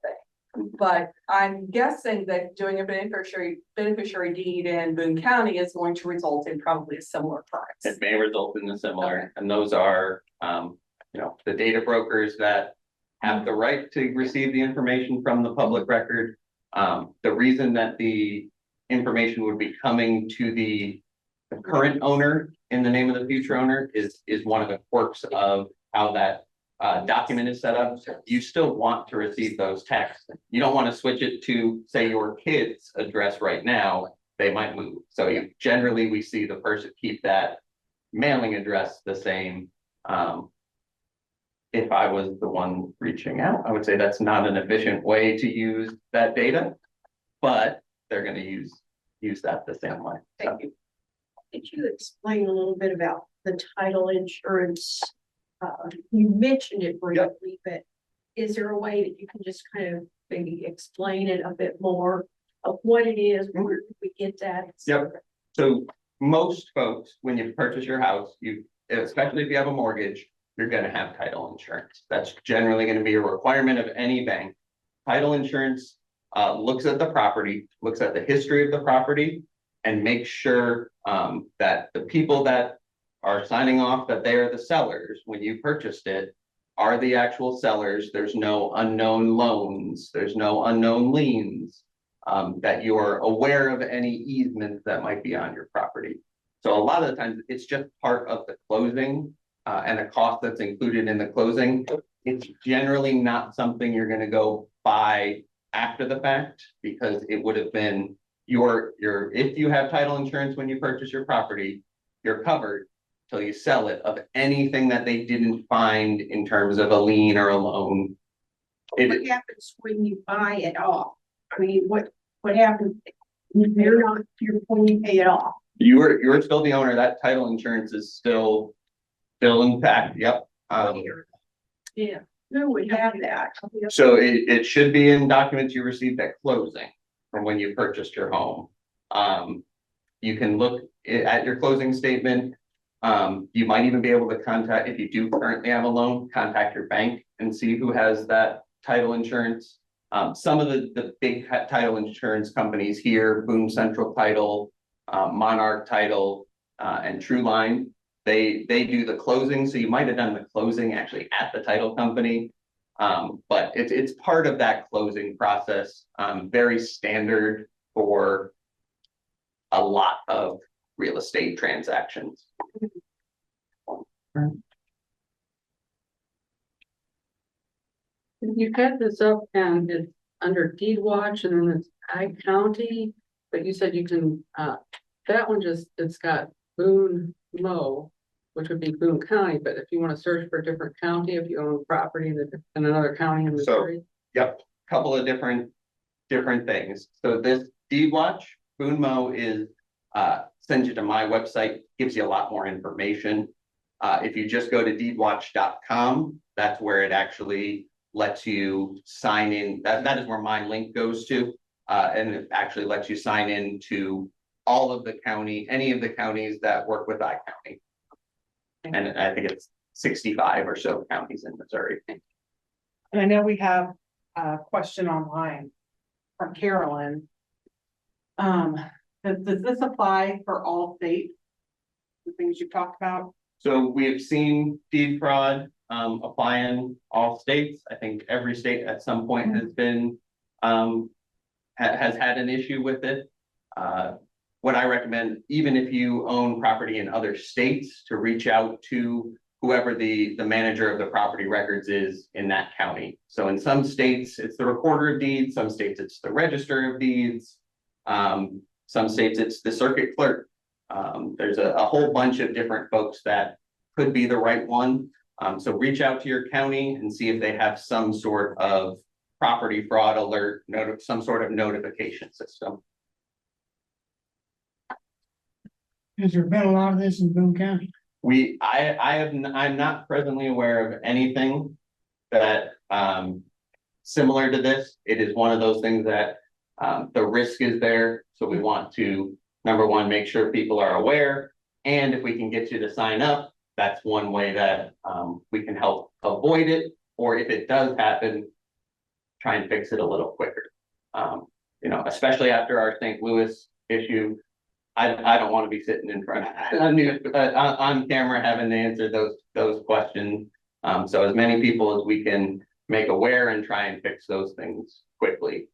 Speaker 17: But I'm guessing that doing a beneficiary deed in Boone County is going to result in probably a similar price.
Speaker 2: It may result in a similar, and those are, the data brokers that have the right to receive the information from the public record. The reason that the information would be coming to the current owner in the name of the future owner is one of the quirks of how that document is set up. You still want to receive those texts. You don't want to switch it to, say, your kid's address right now. They might move. So generally we see the person keep that mailing address the same. If I was the one reaching out, I would say that's not an efficient way to use that data, but they're going to use that the same way.
Speaker 18: Thank you. Could you explain a little bit about the title insurance? You mentioned it briefly, but is there a way that you can just kind of maybe explain it a bit more of what it is, where we get that?
Speaker 2: Yep. So most folks, when you purchase your house, especially if you have a mortgage, you're going to have title insurance. That's generally going to be a requirement of any bank. Title insurance looks at the property, looks at the history of the property, and makes sure that the people that are signing off that they are the sellers when you purchased it are the actual sellers. There's no unknown loans, there's no unknown liens, that you're aware of any easements that might be on your property. So a lot of the times it's just part of the closing and the cost that's included in the closing. It's generally not something you're going to go buy after the fact, because it would have been if you have title insurance when you purchase your property, you're covered till you sell it of anything that they didn't find in terms of a lien or a loan.
Speaker 18: What happens when you buy it off? I mean, what happens when you pay it off?
Speaker 2: You're still the owner. That title insurance is still intact. Yep.
Speaker 18: Yeah, no, we have that.
Speaker 2: So it should be in documents you received at closing from when you purchased your home. You can look at your closing statement. You might even be able to contact, if you do currently have a loan, contact your bank and see who has that title insurance. Some of the big title insurance companies here, Boone Central Title, Monarch Title, and Trueline, they do the closing. So you might have done the closing actually at the title company. But it's part of that closing process, very standard for a lot of real estate transactions.
Speaker 19: You got this up and it's under deed watch and then it's Ag County, but you said you can, that one it's got Boone Mo, which would be Boone County, but if you want to search for a different county, if you own property in another county in Missouri.
Speaker 2: Yep, couple of different things. So this deed watch, Boone Mo is sends you to my website, gives you a lot more information. If you just go to deedwatch.com, that's where it actually lets you sign in. That is where my link goes to. And it actually lets you sign in to all of the any of the counties that work with I-County. And I think it's 65 or so counties in Missouri.
Speaker 1: And I know we have a question online from Carolyn. Does this apply for all states? The things you've talked about?
Speaker 2: So we have seen deed fraud apply in all states. I think every state at some point has been has had an issue with it. What I recommend, even if you own property in other states, to reach out to whoever the manager of the property records is in that county. So in some states, it's the recorder of deeds. Some states, it's the register of deeds. Some states, it's the circuit clerk. There's a whole bunch of different folks that could be the right one. So reach out to your county and see if they have some sort of property fraud alert, some sort of notification system.
Speaker 20: Has there been a lot of this in Boone County?
Speaker 2: I'm not presently aware of anything that, similar to this. It is one of those things that, the risk is there. So we want to, number one, make sure people are aware. And if we can get you to sign up, that's one way that, we can help avoid it. Or if it does happen, try and fix it a little quicker. Especially after our St. Louis issue, I don't want to be sitting in front of on camera having to answer those questions. So as many people as we can make aware and try and fix those things quickly.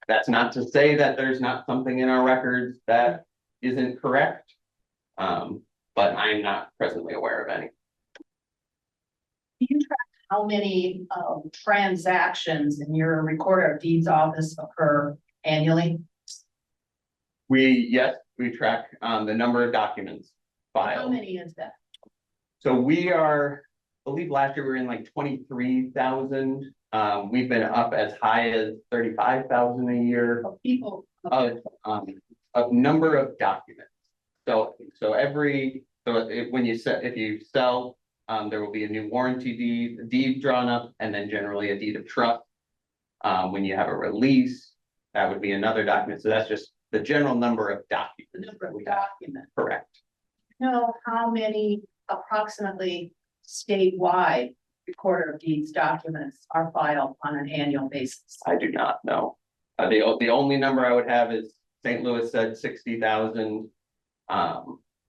Speaker 2: That's not to say that there's not something in our records that isn't correct. But I'm not presently aware of any.
Speaker 15: Do you track how many transactions in your recorder of deeds office occur annually?
Speaker 2: We track the number of documents filed.
Speaker 15: How many is that?
Speaker 2: So we are, I believe last year we were in like 23,000. We've been up as high as 35,000 a year.
Speaker 15: Of people.
Speaker 2: Of number of documents. If you sell, there will be a new warranty deed drawn up, and then generally a deed of trust. When you have a release, that would be another document. So that's just the general number of documents.
Speaker 15: The number of documents.
Speaker 2: Correct.
Speaker 15: Know how many approximately statewide recorder of deeds documents are filed on an annual basis?
Speaker 2: I do not know. The only number I would have is St. Louis said 60,000.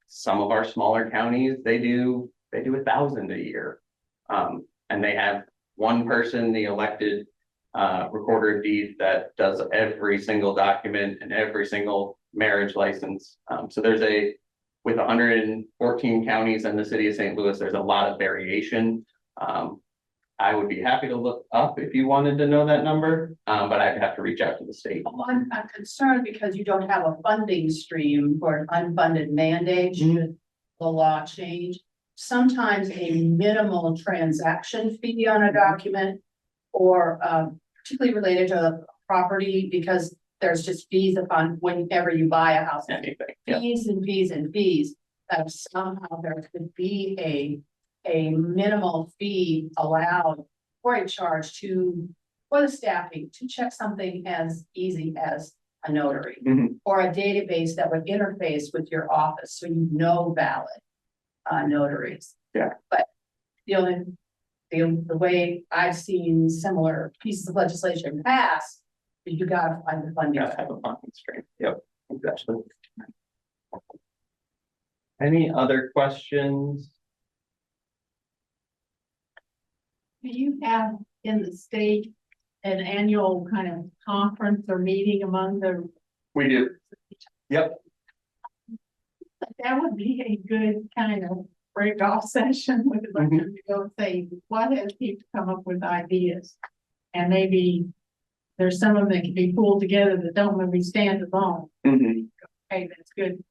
Speaker 2: Some of our smaller counties, they do 1,000 a year. And they have one person, the elected recorder of deeds, that does every single document and every single marriage license. So with 114 counties in the city of St. Louis, there's a lot of variation. I would be happy to look up if you wanted to know that number, but I'd have to reach out to the state.
Speaker 15: Well, I'm concerned because you don't have a funding stream for an unfunded mandate should the law change. Sometimes a minimal transaction fee on a document, or particularly related to a property, because there's just fees upon whenever you buy a house.
Speaker 2: Anything.
Speaker 15: Fees and fees and fees, that somehow there could be a minimal fee allowed or a charge for the staffing to check something as easy as a notary or a database that would interface with your office so you know valid notaries.
Speaker 2: Yeah.
Speaker 15: But the way I've seen similar pieces of legislation pass, you gotta find the funding.
Speaker 2: Gotta have a funding stream. Yep, exactly. Any other questions?
Speaker 18: Do you have in the state an annual kind of conference or meeting among the?
Speaker 2: We do. Yep.
Speaker 18: That would be a good kind of break off session with them to go and say, what has people come up with ideas? And maybe there's some of them that can be pulled together that don't really stand alone. Okay, that's good.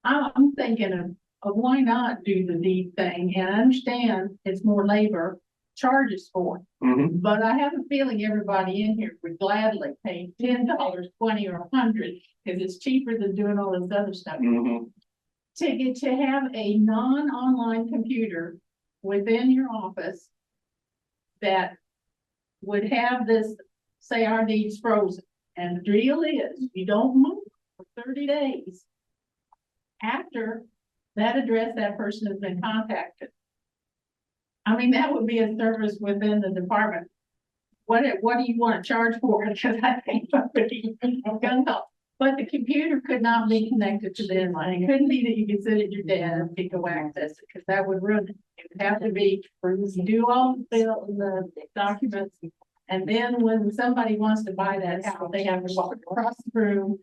Speaker 18: I'm thinking of why not do the deed thing, and I understand it's more labor, charges for it. But I have a feeling everybody in here would gladly pay $10, $20, or $100 because it's cheaper than doing all this other stuff. To have a non-online computer within your office that would have this, say our deeds frozen, and the deal is you don't move for 30 days after that address that person has been contacted. I mean, that would be a service within the department. What do you want to charge for it? Because I think somebody gun talk. But the computer could not be connected to the inline. It couldn't be that you could sit at your desk and go access it, because that would ruin it. It would have to be do all the documents, and then when somebody wants to buy that house, they have to walk across the room,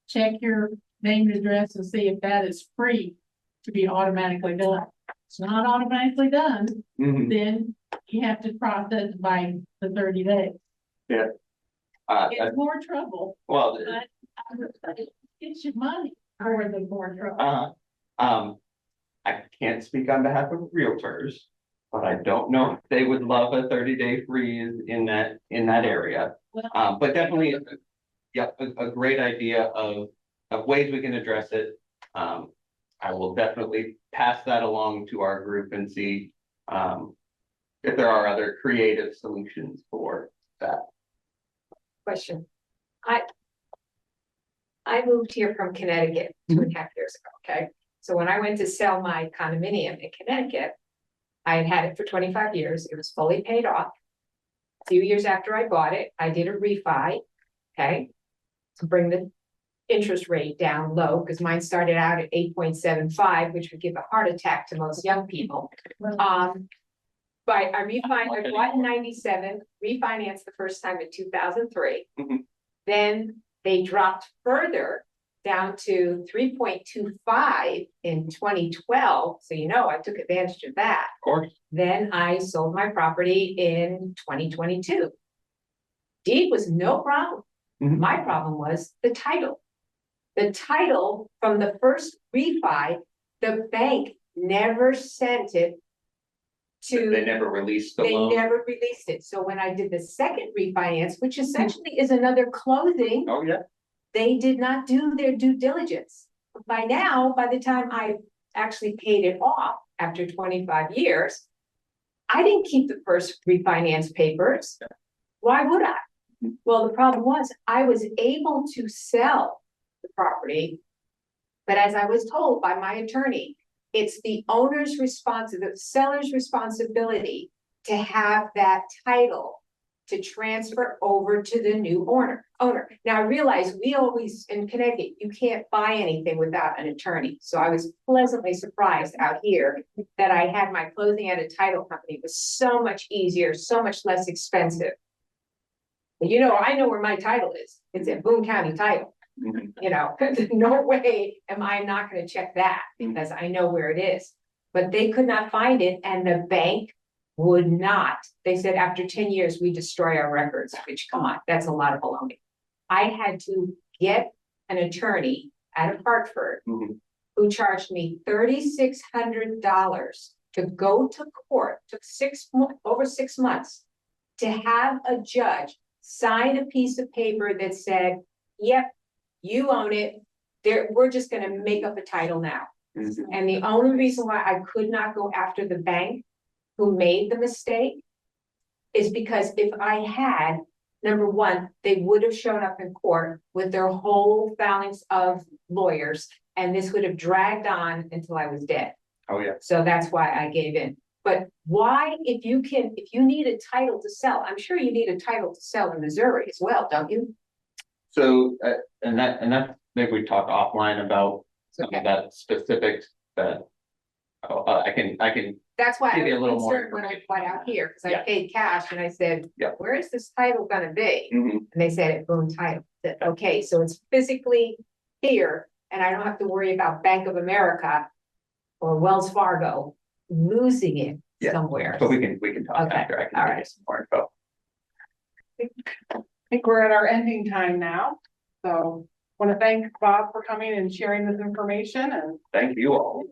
Speaker 18: check your name and address, and see if that is free to be automatically done. It's not automatically done, then you have to process by the 30 days.
Speaker 2: Yeah.
Speaker 18: It's more trouble.
Speaker 2: Well,
Speaker 18: but it's your money for the more trouble.
Speaker 2: I can't speak on behalf of realtors, but I don't know if they would love a 30-day freeze in that area. But definitely, a great idea of ways we can address it. I will definitely pass that along to our group and see if there are other creative solutions for that.
Speaker 14: Question. I moved here from Connecticut 2.5 years ago, okay? So when I went to sell my condominium in Connecticut, I had had it for 25 years. It was fully paid off. A few years after I bought it, I did a refi, okay? To bring the interest rate down low, because mine started out at 8.75, which would give a heart attack to most young people. But I refinanced, I bought in 97, refinanced the first time in 2003. Then they dropped further down to 3.25 in 2012. So, I took advantage of that.
Speaker 2: Of course.
Speaker 14: Then I sold my property in 2022. Deed was no problem. My problem was the title. The title from the first refi, the bank never sent it to.
Speaker 2: They never released the
Speaker 14: They
Speaker 2: loan.
Speaker 14: never released it. So when I did the second refinance, which essentially is another closing.
Speaker 2: Oh, yeah.
Speaker 14: They did not do their due diligence. By now, by the time I actually paid it off after 25 years, I didn't keep the first refinance papers. Why would I? Well, the problem was I was able to sell the property, but as I was told by my attorney, it's the owner's responsibility, the seller's responsibility to have that title to transfer over to the new owner. Now I realize we always, in Connecticut, you can't buy anything without an attorney. So I was pleasantly surprised out here that I had my closing at a title company. It was so much easier, so much less expensive. But I know where my title is. It's at Boone County Title. No way am I not going to check that because I know where it is. But they could not find it, and the bank would not. They said after 10 years, we destroy our records, which, come on, that's a lot of baloney. I had to get an attorney out of Hartford who charged me $3,600 to go to court. Took over 6 months to have a judge sign a piece of paper that said, yep, you own it. We're just going to make up a title now. And the only reason why I could not go after the bank who made the mistake is because if I had, number one, they would have shown up in court with their whole phalanx of lawyers, and this would have dragged on until I was dead.
Speaker 2: Oh, yeah.
Speaker 14: So that's why I gave in. But why, if you need a title to sell, I'm sure you need a title to sell in Missouri as well, don't you?
Speaker 2: So, and that maybe we talk offline about some of that specifics that I can.
Speaker 14: That's why I
Speaker 2: give you a little
Speaker 14: was
Speaker 2: more
Speaker 14: concerned when I went out here, because I
Speaker 2: Yeah.
Speaker 14: paid cash and I said,
Speaker 2: Yeah.
Speaker 14: where is this title gonna be?
Speaker 2: Mhm.
Speaker 14: And they said at Boone Title. I said, okay, so it's physically here, and I don't have to worry about Bank of America or Wells Fargo losing it
Speaker 2: Yeah.
Speaker 14: somewhere.
Speaker 2: So we can talk
Speaker 14: Okay,
Speaker 2: after. I can
Speaker 14: all
Speaker 2: give you
Speaker 14: right.
Speaker 2: some more info.
Speaker 1: I think we're at our ending time now. So want to thank Bob for coming and sharing this information and
Speaker 2: Thank you all.